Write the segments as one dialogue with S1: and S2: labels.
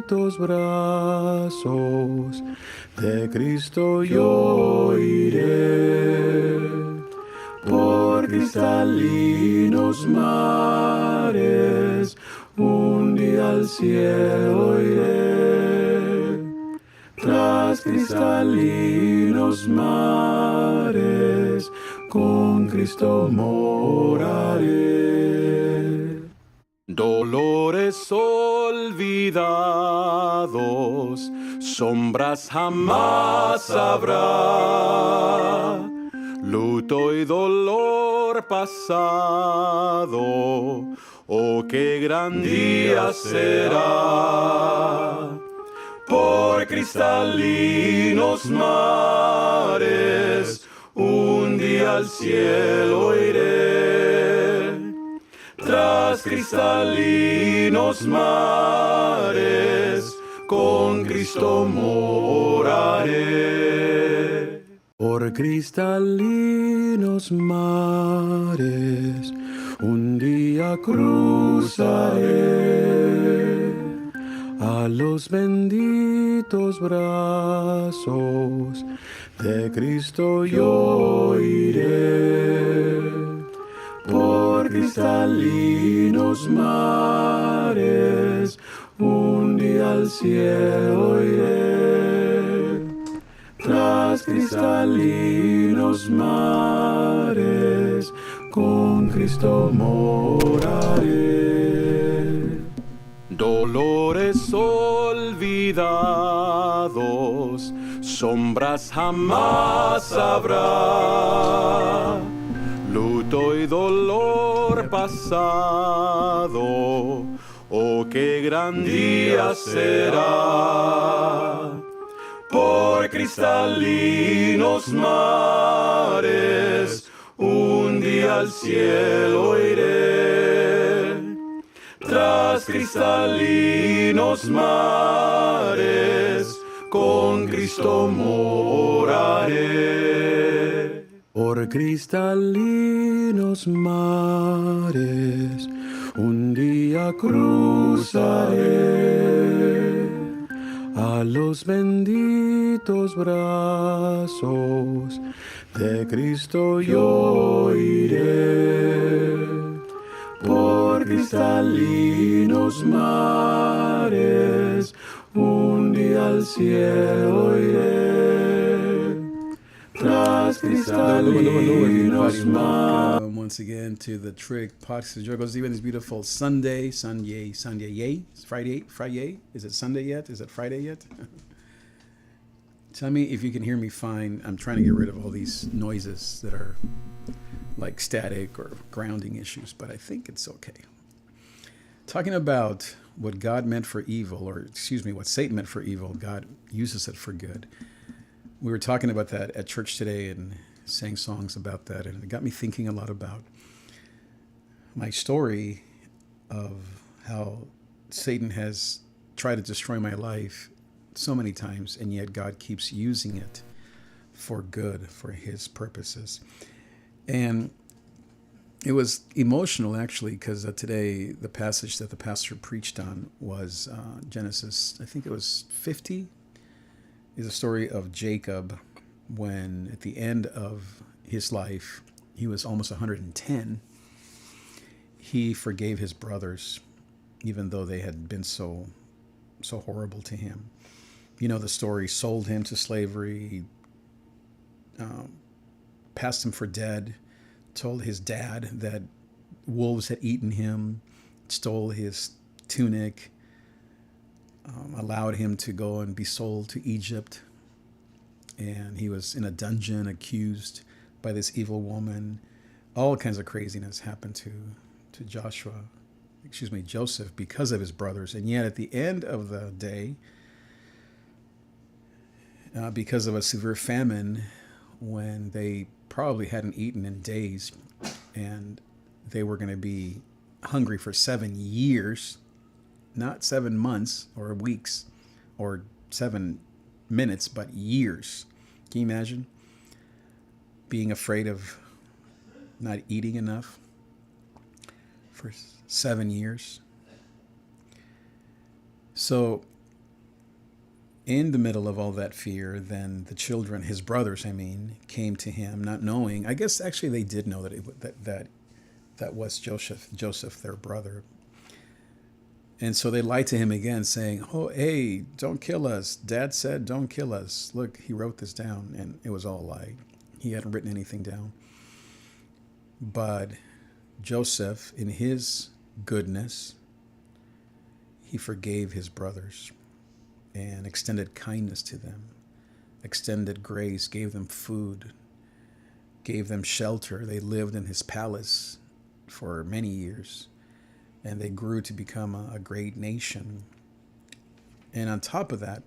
S1: benditos brazos de Cristo yo iré. Por cristalinos mares, un día al cielo iré. Tras cristalinos mares, con Cristo moraré. Dolores olvidados, sombras jamás habrá. Luto y dolor pasado, oh, qué gran día será. Por cristalinos mares, un día al cielo iré. Tras cristalinos mares, con Cristo moraré. Por cristalinos mares, un día cruzaré. A los benditos brazos de Cristo yo iré. Por cristalinos mares, un día al cielo iré. Tras cristalinos mares, con Cristo moraré. Dolores olvidados, sombras jamás habrá. Luto y dolor pasado, oh, qué gran día será. Por cristalinos mares, un día al cielo iré. Tras cristalinos mares, con Cristo moraré. Por cristalinos mares, un día cruzaré. A los benditos brazos de Cristo yo iré. Por cristalinos mares, un día al cielo iré. Tras cristalinos mares.
S2: Once again to the Trig Podcast. Joy goes even this beautiful Sunday. It's Friday. Is it Sunday yet? Is it Friday yet? Tell me if you can hear me fine. I'm trying to get rid of all these noises that are like static or grounding issues, but I think it's okay. Talking about what God meant for evil, or excuse me, what Satan meant for evil, God uses it for good. We were talking about that at church today and sang songs about that, and it got me thinking a lot about my story of how Satan has tried to destroy my life so many times, and yet God keeps using it for good, for his purposes. And it was emotional, actually, because today the passage that the pastor preached on was Genesis, I think it was 50, is a story of Jacob when at the end of his life, he was almost 110, he forgave his brothers, even though they had been so horrible to him. You know the story, sold him to slavery, passed him for dead, told his dad that wolves had eaten him, stole his tunic, allowed him to go and be sold to Egypt. And he was in a dungeon accused by this evil woman. All kinds of craziness happened to Joseph, because of his brothers. And yet at the end of the day, because of a severe famine, when they probably hadn't eaten in days and they were going to be hungry for 7 years, not 7 months or weeks or 7 minutes, but years. Can you imagine being afraid of not eating enough for 7 years? So in the middle of all that fear, then the children, his brothers, I mean, came to him, not knowing. I guess actually they did know that was Joseph, their brother. And so they lied to him again, saying, "Oh, hey, don't kill us. Dad said, don't kill us. Look, he wrote this down," and it was all a lie. He hadn't written anything down. But Joseph, in his goodness, he forgave his brothers and extended kindness to them, extended grace, gave them food, gave them shelter. They lived in his palace for many years, and they grew to become a great nation. And on top of that,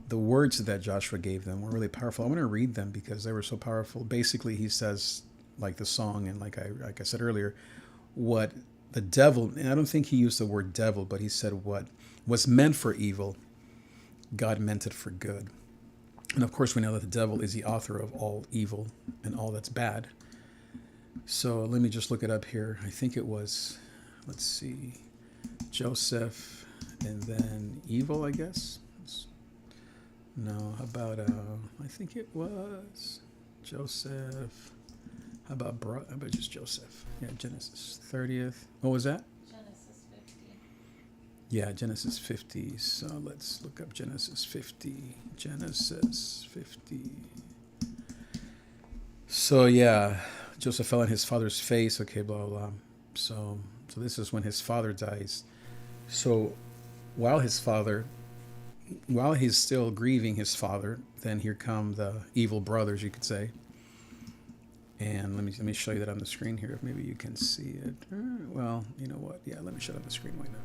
S2: the words that Joshua gave them were really powerful. I want to read them because they were so powerful. Basically, he says, like the song, and like I said earlier, what the devil, and I don't think he used the word devil, but he said what was meant for evil, God meant it for good. And of course, we know that the devil is the author of all evil and all that's bad. So let me just look it up here. I think it was, let's see, Joseph and then evil, I guess. No, how about, I think it was Joseph. How about just Joseph? Yeah, Genesis 30th. What was that?
S3: Genesis 50.
S2: Yeah, Genesis 50. So let's look up Genesis 50. Genesis 50. So yeah, Joseph fell on his father's face. Okay, blah, blah, blah. So this is when his father dies. So while he's still grieving his father, then here come the evil brothers, you could say. And let me show you that on the screen here, if maybe you can see it. Well, you know what? Yeah, let me show it on the screen. Why not?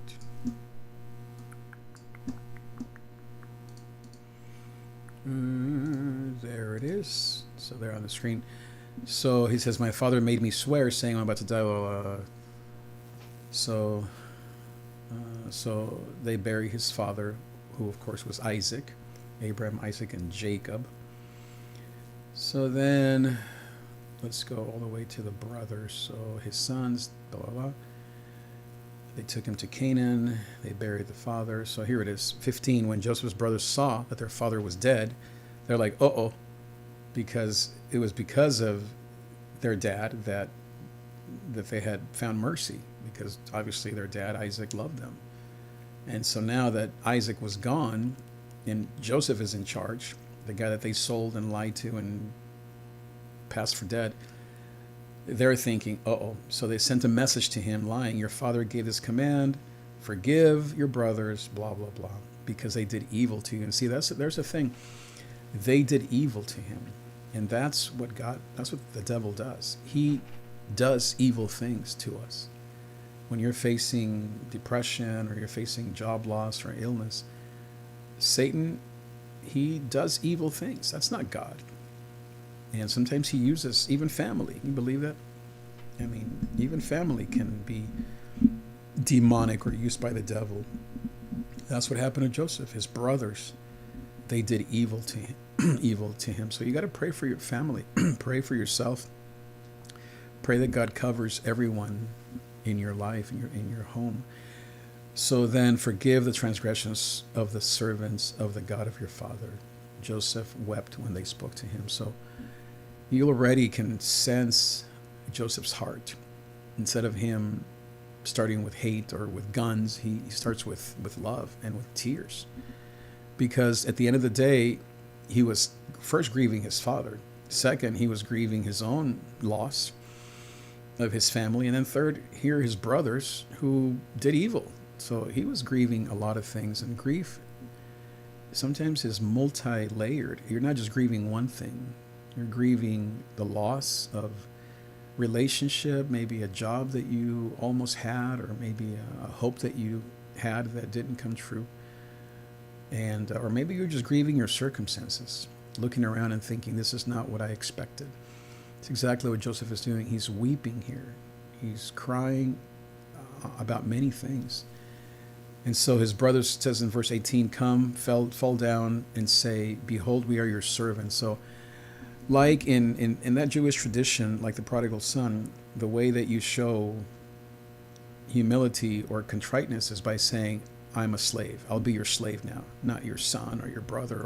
S2: There it is. So they're on the screen. So he says, "My father made me swear, saying I'm about to die." So they bury his father, who of course was Isaac, Abraham, Isaac, and Jacob. So then, let's go all the way to the brothers. So his sons, blah, blah, blah. They took him to Canaan. They buried the father. So here it is, 15. When Joseph's brothers saw that their father was dead, they're like, uh-oh, because it was because of their dad that they had found mercy, because obviously their dad, Isaac, loved them. And so now that Isaac was gone and Joseph is in charge, the guy that they sold and lied to and passed for dead, they're thinking, uh-oh. So they sent a message to him lying, "Your father gave this command, forgive your brothers, blah, blah, blah, because they did evil to you." And see, there's a thing. They did evil to him. And that's what the devil does. He does evil things to us. When you're facing depression or you're facing job loss or illness, Satan, he does evil things. That's not God. And sometimes he uses even family. You believe that? I mean, even family can be demonic or used by the devil. That's what happened to Joseph. His brothers, they did evil to him. So you got to pray for your family. Pray for yourself. Pray that God covers everyone in your life, in your home. So then forgive the transgressions of the servants of the God of your father. Joseph wept when they spoke to him. So you already can sense Joseph's heart. Instead of him starting with hate or with guns, he starts with love and with tears. Because at the end of the day, he was first grieving his father. Second, he was grieving his own loss of his family. And then third, here his brothers who did evil. So he was grieving a lot of things. And grief sometimes is multi-layered. You're not just grieving one thing. You're grieving the loss of relationship, maybe a job that you almost had, or maybe a hope that you had that didn't come true. And or maybe you're just grieving your circumstances, looking around and thinking, this is not what I expected. It's exactly what Joseph is doing. He's weeping here. He's crying about many things. And so his brothers, says in verse 18, come, fall down and say, behold, we are your servants. So like in that Jewish tradition, like the prodigal son, the way that you show humility or contriteness is by saying, I'm a slave. I'll be your slave now, not your son or your brother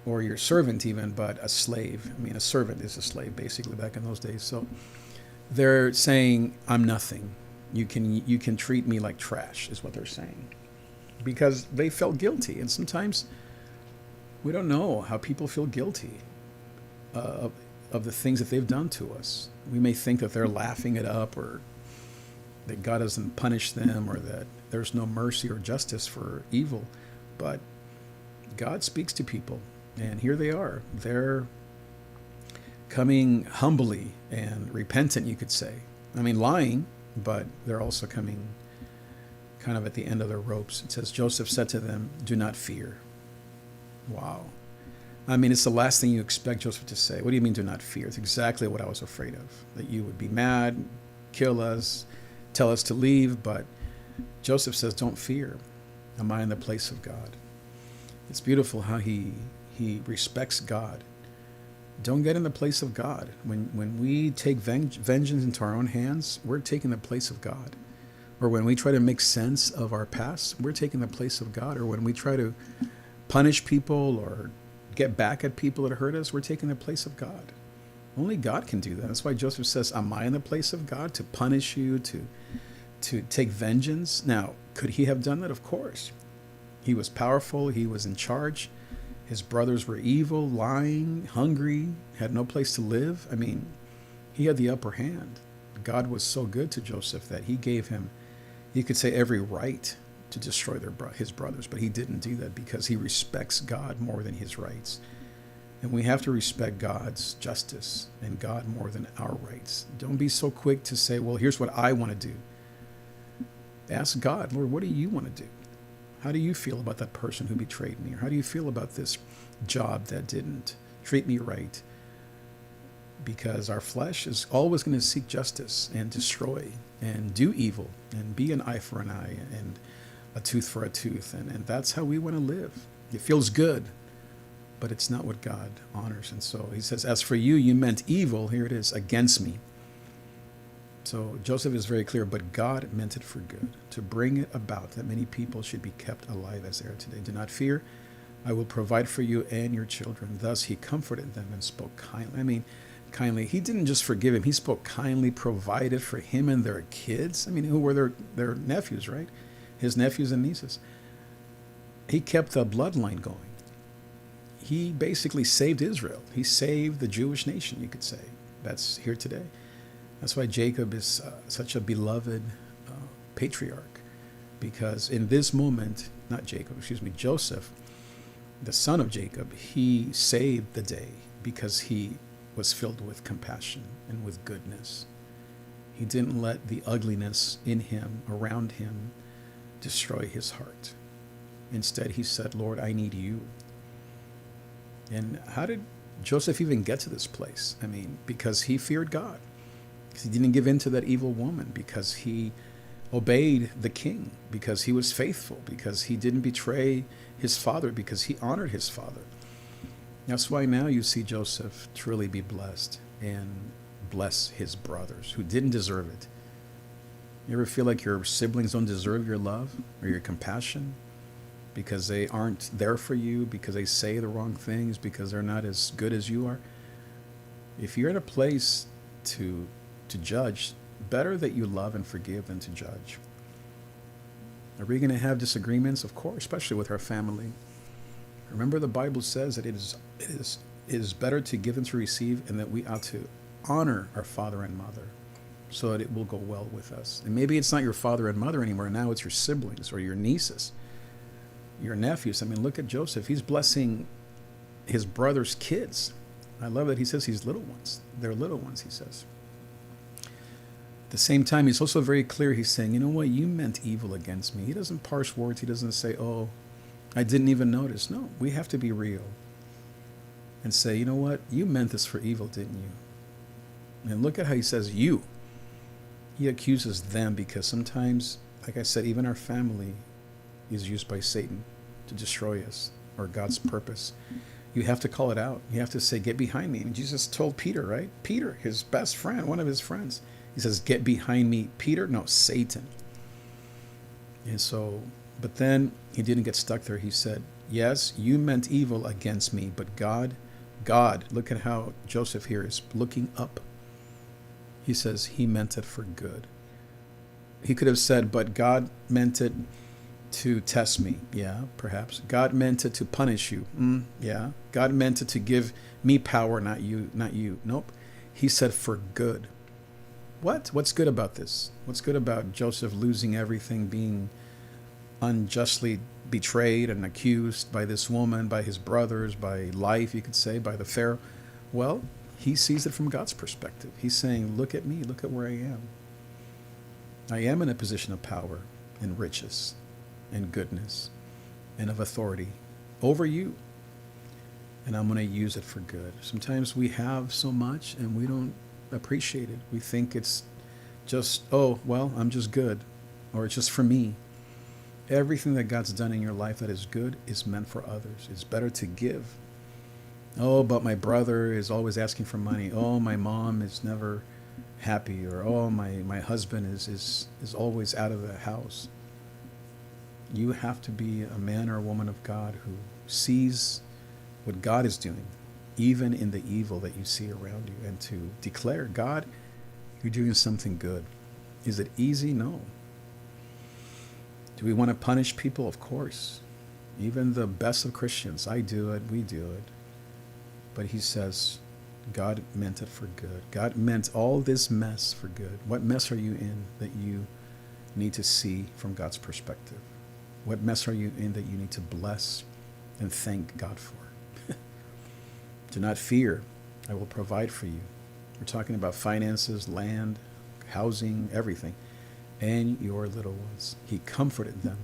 S2: or your servant even, but a slave. I mean, a servant is a slave basically back in those days. So they're saying, I'm nothing. You can treat me like trash, is what they're saying, because they felt guilty. And sometimes we don't know how people feel guilty of the things that they've done to us. We may think that they're laughing it up, or that God doesn't punish them, or that there's no mercy or justice for evil. But God speaks to people, and here they are. They're coming humbly and repentant, you could say. I mean, lying, but they're also coming kind of at the end of their ropes. It says, Joseph said to them, do not fear. Wow. I mean, it's the last thing you expect Joseph to say. What do you mean, do not fear? It's exactly what I was afraid of, that you would be mad, kill us, tell us to leave. But Joseph says, don't fear. Am I in the place of God? It's beautiful how he respects God. Don't get in the place of God. When we take vengeance into our own hands, we're taking the place of God. Or when we try to make sense of our past, we're taking the place of God. Or when we try to punish people or get back at people that hurt us, we're taking the place of God. Only God can do that. That's why Joseph says, am I in the place of God to punish you, to take vengeance? Now, could he have done that? Of course. He was powerful. He was in charge. His brothers were evil, lying, hungry, had no place to live. I mean, he had the upper hand. God was so good to Joseph that he gave him, you could say, every right to destroy his brothers. But he didn't do that because he respects God more than his rights. And we have to respect God's justice and God more than our rights. Don't be so quick to say, well, here's what I want to do. Ask God, Lord, what do you want to do? How do you feel about that person who betrayed me? Or how do you feel about this job that didn't treat me right? Because our flesh is always going to seek justice and destroy and do evil and be an eye for an eye and a tooth for a tooth. And that's how we want to live. It feels good, but it's not what God honors. And so he says, as for you, you meant evil. Here it is, against me. So Joseph is very clear, but God meant it for good, to bring it about that many people should be kept alive as they are today. Do not fear. I will provide for you and your children. Thus he comforted them and spoke kindly. I mean, kindly. He didn't just forgive him. He spoke kindly, provided for him and their kids. I mean, who were their nephews, right? His nephews and nieces. He kept the bloodline going. He basically saved Israel. He saved the Jewish nation, you could say. That's here today. That's why Jacob is such a beloved patriarch, because in this moment, Joseph, the son of Jacob, he saved the day because he was filled with compassion and with goodness. He didn't let the ugliness in him, around him, destroy his heart. Instead, he said, Lord, I need you. And how did Joseph even get to this place? I mean, because he feared God. He didn't give in to that evil woman, because he obeyed the king, because he was faithful, because he didn't betray his father, because he honored his father. That's why now you see Joseph truly be blessed and bless his brothers who didn't deserve it. You ever feel like your siblings don't deserve your love or your compassion because they aren't there for you, because they say the wrong things, because they're not as good as you are? If you're in a place to judge, better that you love and forgive than to judge. Are we going to have disagreements? Of course, especially with our family. Remember, the Bible says that it is better to give than to receive, and that we ought to honor our father and mother so that it will go well with us. And maybe it's not your father and mother anymore. Now it's your siblings or your nieces, your nephews. I mean, look at Joseph. He's blessing his brother's kids. I love that he says he's little ones. They're little ones, he says. At the same time, he's also very clear. He's saying, you know what? You meant evil against me. He doesn't parse words. He doesn't say, oh, I didn't even notice. No, we have to be real and say, you know what? You meant this for evil, didn't you? And look at how he says you. He accuses them because sometimes, like I said, even our family is used by Satan to destroy us or God's purpose. You have to call it out. You have to say, get behind me. And Jesus told Peter, right? Peter, his best friend, one of his friends. He says, get behind me, Peter. No, Satan. And so, but then he didn't get stuck there. He said, yes, you meant evil against me, but God, look at how Joseph here is looking up. He says he meant it for good. He could have said, but God meant it to test me. Yeah, perhaps. God meant it to punish you. Yeah. God meant it to give me power, not you, not you. Nope. He said for good. What? What's good about this? What's good about Joseph losing everything, being unjustly betrayed and accused by this woman, by his brothers, by life, you could say, by the Pharaoh? Well, he sees it from God's perspective. He's saying, look at me, look at where I am. I am in a position of power and riches and goodness and of authority over you. And I'm going to use it for good. Sometimes we have so much and we don't appreciate it. We think it's just, oh, well, I'm just good, or it's just for me. Everything that God's done in your life that is good is meant for others. It's better to give. Oh, but my brother is always asking for money. Oh, my mom is never happy. Or, oh, my husband is always out of the house. You have to be a man or a woman of God who sees what God is doing, even in the evil that you see around you, and to declare, God, you're doing something good. Is it easy? No. Do we want to punish people? Of course. Even the best of Christians, I do it, we do it. But he says, God meant it for good. God meant all this mess for good. What mess are you in that you need to see from God's perspective? What mess are you in that you need to bless and thank God for? Do not fear. I will provide for you. We're talking about finances, land, housing, everything. And your little ones. He comforted them,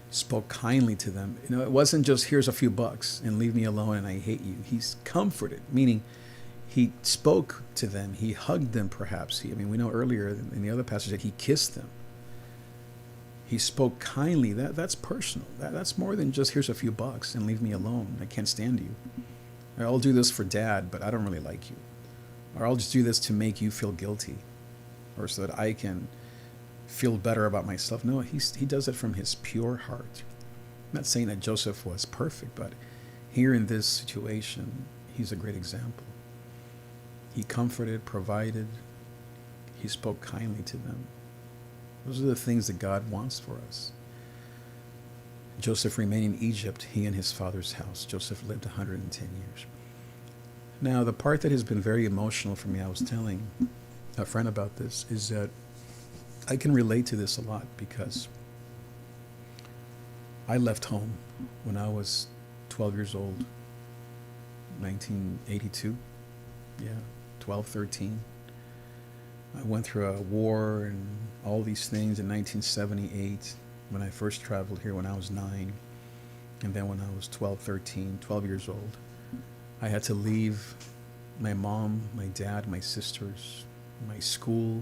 S2: spoke kindly to them. You know, it wasn't just, here's a few bucks and leave me alone and I hate you. He's comforted, meaning he spoke to them. He hugged them, perhaps. We know earlier in the other passage that he kissed them. He spoke kindly. That's personal. That's more than just, here's a few bucks and leave me alone. I can't stand you. Or I'll do this for Dad, but I don't really like you. Or I'll just do this to make you feel guilty, or so that I can feel better about myself. No, he does it from his pure heart. I'm not saying that Joseph was perfect, but here in this situation, he's a great example. He comforted, provided, he spoke kindly to them. Those are the things that God wants for us. Joseph remained in Egypt, he and his father's house. Joseph lived 110 years. Now, the part that has been very emotional for me, I was telling a friend about this, is that I can relate to this a lot because I left home when I was 12 years old, 1982. Yeah, 12, 13. I went through a war and all these things in 1978 when I first traveled here when I was 9. And then when I was 12, 13, 12 years old, I had to leave my mom, my dad, my sisters, my school.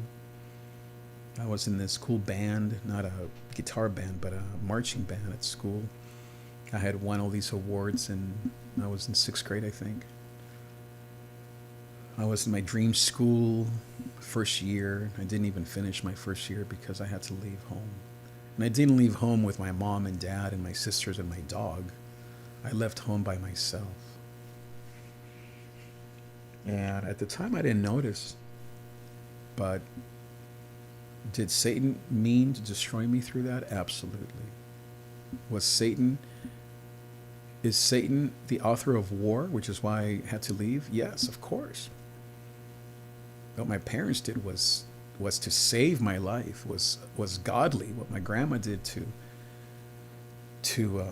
S2: I was in this cool band, not a guitar band, but a marching band at school. I had won all these awards, and I was in 6th grade, I think. I was in my dream school first year. I didn't even finish my first year because I had to leave home. And I didn't leave home with my mom and dad and my sisters and my dog. I left home by myself. And at the time I didn't notice, but did Satan mean to destroy me through that? Absolutely. Is Satan the author of war, which is why I had to leave? Yes, of course. What my parents did was to save my life, was godly. What my grandma did to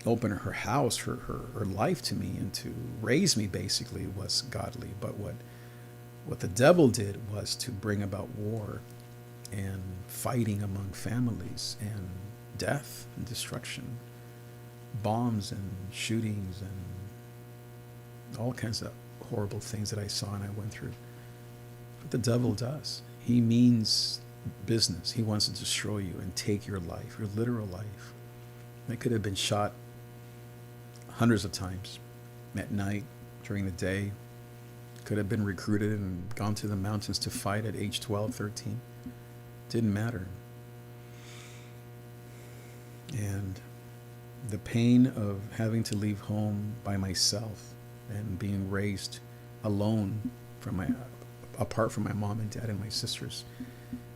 S2: open her house, her life to me, and to raise me, basically, was godly. But what the devil did was to bring about war and fighting among families and death and destruction, bombs and shootings and all kinds of horrible things that I saw and I went through. What the devil does, he means business. He wants to destroy you and take your life, your literal life. I could have been shot hundreds of times at night, during the day. Could have been recruited and gone to the mountains to fight at age 12, 13. Didn't matter. And the pain of having to leave home by myself and being raised alone apart from my mom and dad and my sisters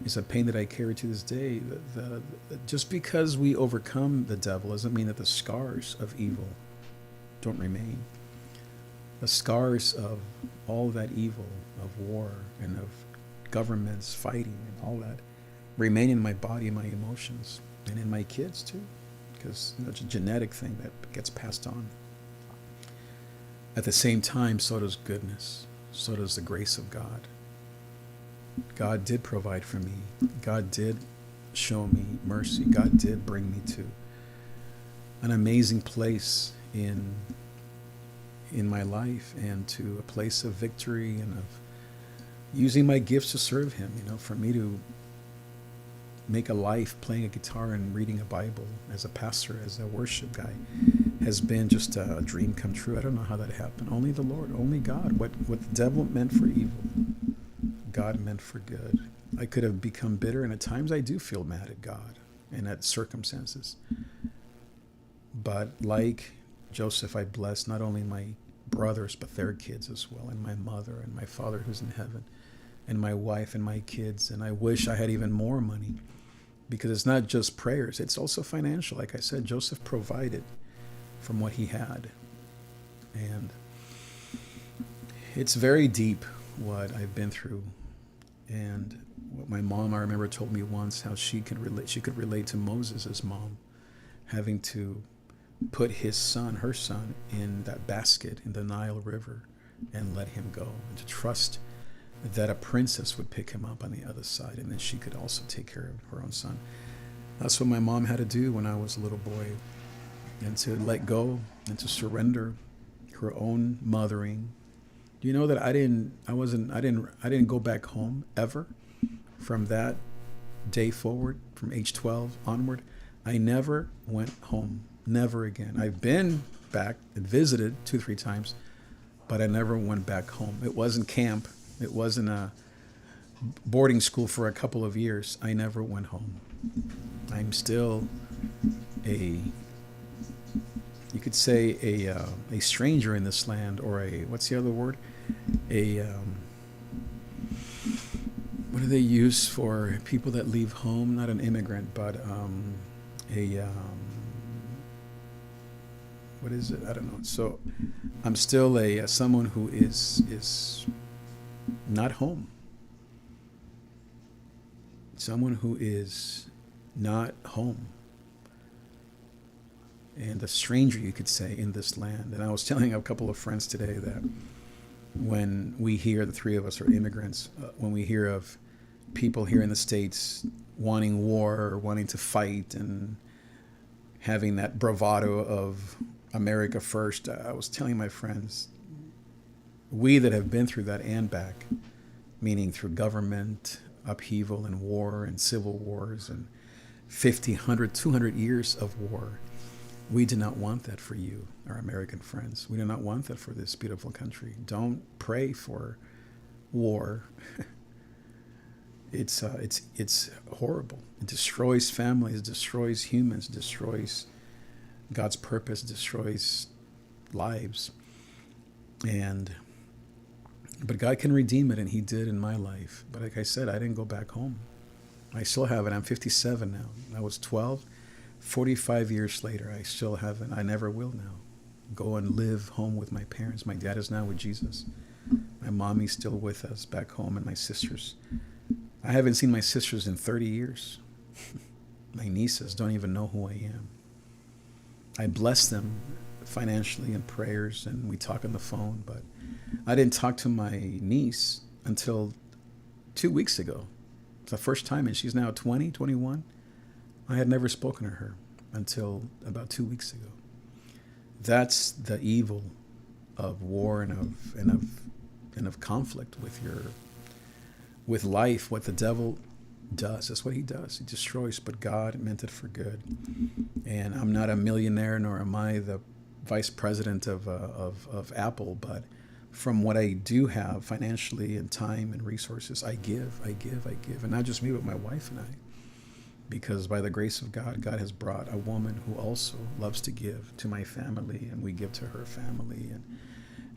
S2: is a pain that I carry to this day. Just because we overcome the devil doesn't mean that the scars of evil don't remain. The scars of all that evil, of war and of governments fighting and all that, remain in my body and my emotions and in my kids too, because it's a genetic thing that gets passed on. At the same time, so does goodness. So does the grace of God. God did provide for me. God did show me mercy. God did bring me to an amazing place in my life and to a place of victory and of using my gifts to serve Him. For me to make a life playing a guitar and reading a Bible as a pastor, as a worship guy, has been just a dream come true. I don't know how that happened. Only the Lord, only God. What the devil meant for evil, God meant for good. I could have become bitter, and at times I do feel mad at God and at circumstances. But like Joseph, I bless not only my brothers, but their kids as well, and my mother and my father who's in heaven, and my wife and my kids. And I wish I had even more money, because it's not just prayers, it's also financial. Like I said, Joseph provided from what he had. And it's very deep what I've been through. And what my mom, I remember, told me once how she could relate to Moses' mom, having to put her son, in that basket in the Nile River and let him go, and to trust that a princess would pick him up on the other side, and then she could also take care of her own son. That's what my mom had to do when I was a little boy, and to let go and to surrender her own mothering. Do you know that I didn't go back home ever from that day forward, from age 12 onward? I never went home. Never again. I've been back and visited 2-3 times, but I never went back home. It wasn't camp. It wasn't a boarding school for a couple of years. I never went home. I'm still you could say a stranger in this land, or what's the other word? What do they use for people that leave home? Not an immigrant, but what is it? I don't know. So I'm still someone who is not home. Someone who is not home. And a stranger, you could say, in this land. And I was telling a couple of friends today that when we hear, the three of us are immigrants, when we hear of people here in the States wanting war or wanting to fight and having that bravado of America first, I was telling my friends, we that have been through that and back, meaning through government upheaval and war and civil wars and 50, 100, 200 years of war, we do not want that for you, our American friends. We do not want that for this beautiful country. Don't pray for war. It's horrible. It destroys families, destroys humans, destroys God's purpose, destroys lives. But God can redeem it, and He did in my life. But like I said, I didn't go back home. I still haven't. I'm 57 now. I was 12. 45 years later, I still haven't. I never will now go and live home with my parents. My dad is now with Jesus. My mommy's still with us back home, and my sisters. I haven't seen my sisters in 30 years. My nieces don't even know who I am. I bless them financially in prayers, and we talk on the phone, but I didn't talk to my niece until 2 weeks ago. It's the first time, and she's now 20, 21. I had never spoken to her until about 2 weeks ago. That's the evil of war and of conflict with life. What the devil does, that's what he does. He destroys, but God meant it for good. And I'm not a millionaire, nor am I the vice president of Apple, but from what I do have financially and time and resources, I give, and not just me, but my wife and I. because by the grace of God, God has brought a woman who also loves to give to my family, and we give to her family.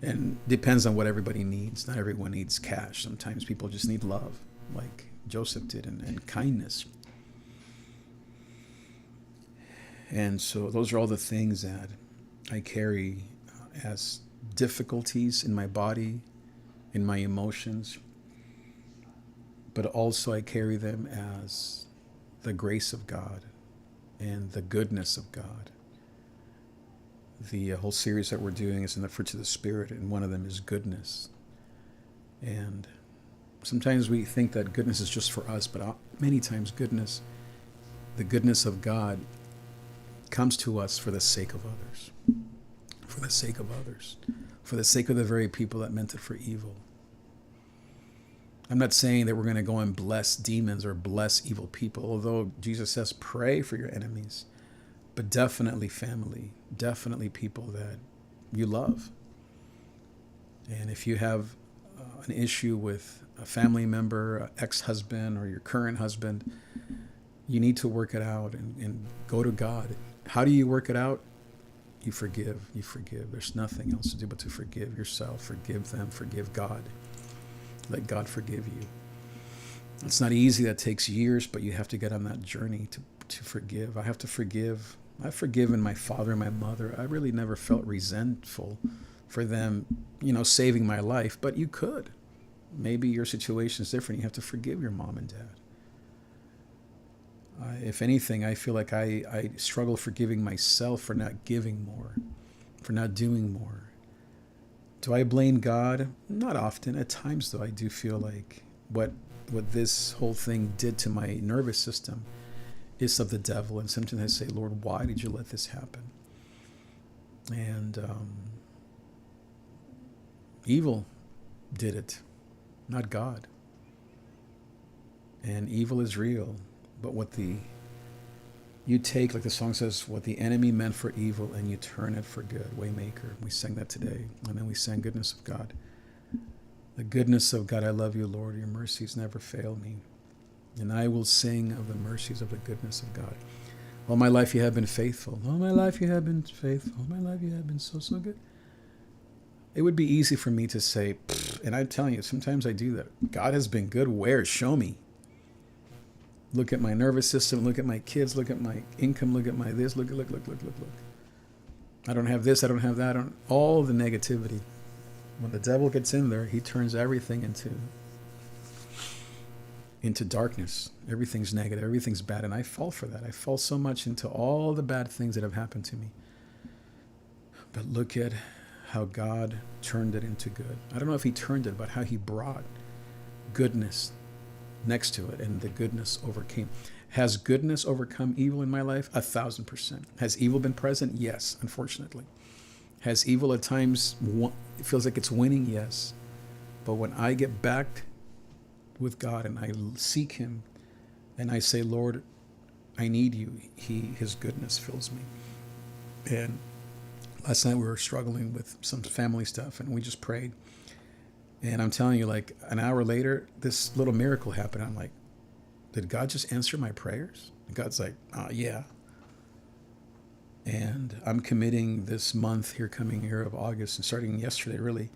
S2: And depends on what everybody needs. Not everyone needs cash. Sometimes people just need love, like Joseph did, and kindness. And so those are all the things that I carry as difficulties in my body, in my emotions, but also I carry them as the grace of God and the goodness of God. The whole series that we're doing is in the fruits of the Spirit, and one of them is goodness. And sometimes we think that goodness is just for us, but many times goodness, the goodness of God, comes to us for the sake of others, for the sake of others, for the sake of the very people that meant it for evil. I'm not saying that we're going to go and bless demons or bless evil people, although Jesus says pray for your enemies, but definitely family, definitely people that you love. And if you have an issue with a family member, an ex-husband, or your current husband, you need to work it out and go to God. How do you work it out? You forgive. You forgive. There's nothing else to do but to forgive yourself, forgive them, forgive God. Let God forgive you. It's not easy. That takes years, but you have to get on that journey to forgive. I have to forgive. I've forgiven my father and my mother. I really never felt resentful for them, saving my life, but you could. Maybe your situation is different. You have to forgive your mom and dad. If anything, I feel like I struggle forgiving myself for not giving more, for not doing more. Do I blame God? Not often. At times, though, I do feel like what this whole thing did to my nervous system is of the devil. And sometimes I say, Lord, why did you let this happen? And evil did it, not God. And evil is real. But you take, like the song says, what the enemy meant for evil and you turn it for good. Waymaker. We sang that today. And then we sang goodness of God. The goodness of God, I love you, Lord. Your mercies never fail me. And I will sing of the mercies of the goodness of God. All my life you have been faithful. All my life you have been faithful. All my life you have been so, so good. It would be easy for me to say, and I'm telling you, sometimes I do that. God has been good. Where? Show me. Look at my nervous system. Look at my kids. Look at my income. Look at my this. Look. I don't have this. I don't have that. All the negativity. When the devil gets in there, he turns everything into darkness. Everything's negative. Everything's bad. And I fall for that. I fall so much into all the bad things that have happened to me. But look at how God turned it into good. I don't know if he turned it, but how he brought goodness next to it, and the goodness overcame. Has goodness overcome evil in my life? 1,000%. Has evil been present? Yes, unfortunately. Has evil at times, it feels like it's winning? Yes. But when I get back with God and I seek him and I say, Lord, I need you, his goodness fills me. And last night we were struggling with some family stuff and we just prayed. And I'm telling you, like an hour later, this little miracle happened. I'm like, did God just answer my prayers? And God's like, yeah. And I'm committing this month here coming here of August and starting yesterday, really.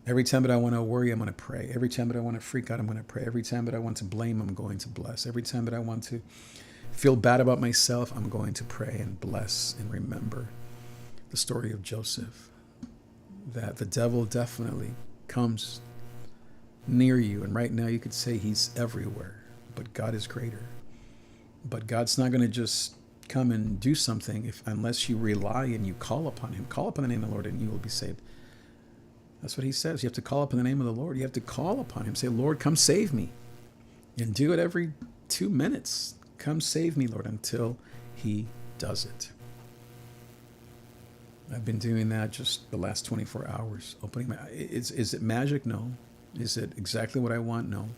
S2: Every time that I want to worry, I'm going to pray. Every time that I want to freak out, I'm going to pray. Every time that I want to blame, I'm going to bless. Every time that I want to feel bad about myself, I'm going to pray and bless and remember the story of Joseph. That the devil definitely comes near you, and right now you could say he's everywhere, but God is greater. But God's not going to just come and do something unless you rely and you call upon him. Call upon the name of the Lord and you will be saved. That's what he says. You have to call upon the name of the Lord. You have to call upon him. Say, Lord, come save me. And do it every 2 minutes. Come save me, Lord, until he does it. I've been doing that just the last 24 hours. Opening my eyes. Is it magic? No. Is it exactly what I want? No.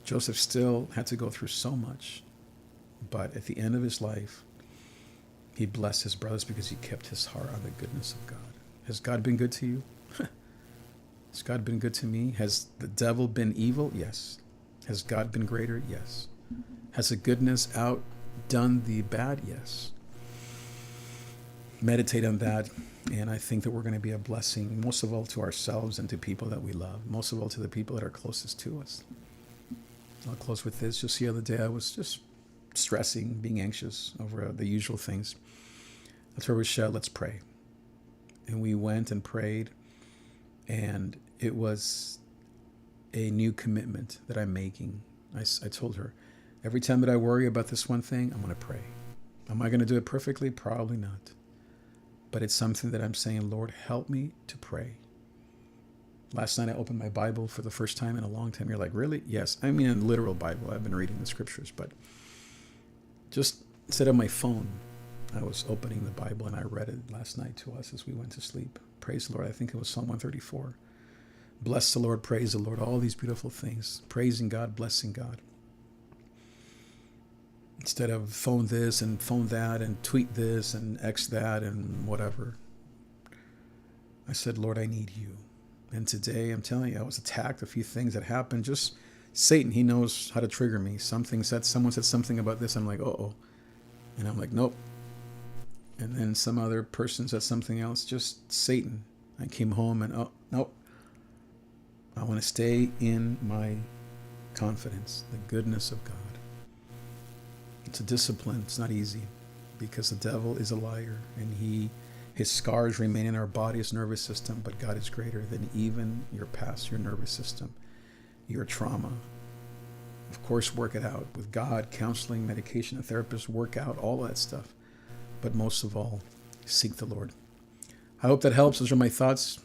S2: Joseph still had to go through so much. But at the end of his life, he blessed his brothers because he kept his heart on the goodness of God. Has God been good to you? Has God been good to me? Has the devil been evil? Yes. Has God been greater? Yes. Has the goodness outdone the bad? Yes. Meditate on that, and I think that we're going to be a blessing, most of all to ourselves and to people that we love, most of all to the people that are closest to us. I'll close with this. Just the other day, I was just stressing, being anxious over the usual things. I told Rochelle, let's pray. And we went and prayed, and it was a new commitment that I'm making. I told her, every time that I worry about this one thing, I'm going to pray. Am I going to do it perfectly? Probably not. But it's something that I'm saying, Lord, help me to pray. Last night I opened my Bible for the first time in a long time. You're like, really? Yes. I mean, a literal Bible. I've been reading the scriptures, but just instead of my phone, I was opening the Bible and I read it last night to us as we went to sleep. Praise the Lord. I think it was Psalm 134. Bless the Lord, praise the Lord. All these beautiful things. Praising God, blessing God. Instead of phone this and phone that and tweet this and X that and whatever. I said, Lord, I need you. And today, I'm telling you, I was attacked. A few things that happened. Just Satan, he knows how to trigger me. Someone said something about this. I'm like, uh-oh. And I'm like, nope. And then some other person said something else. Just Satan. I came home and, oh, nope. I want to stay in my confidence, the goodness of God. It's a discipline. It's not easy because the devil is a liar and his scars remain in our body, his nervous system, but God is greater than even your past, your nervous system, your trauma. Of course, work it out with God, counseling, medication, a therapist, work out all that stuff. But most of all, seek the Lord. I hope that helps. Those are my thoughts.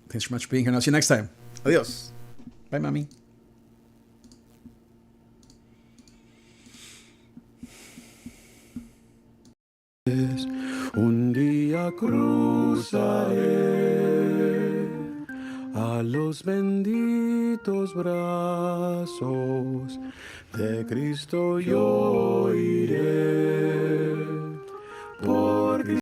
S2: Thanks so much for being here, and I'll see you next time. Adios. Bye, Mommy.
S1: Un día cruzaré a los benditos brazos de Cristo yo iré.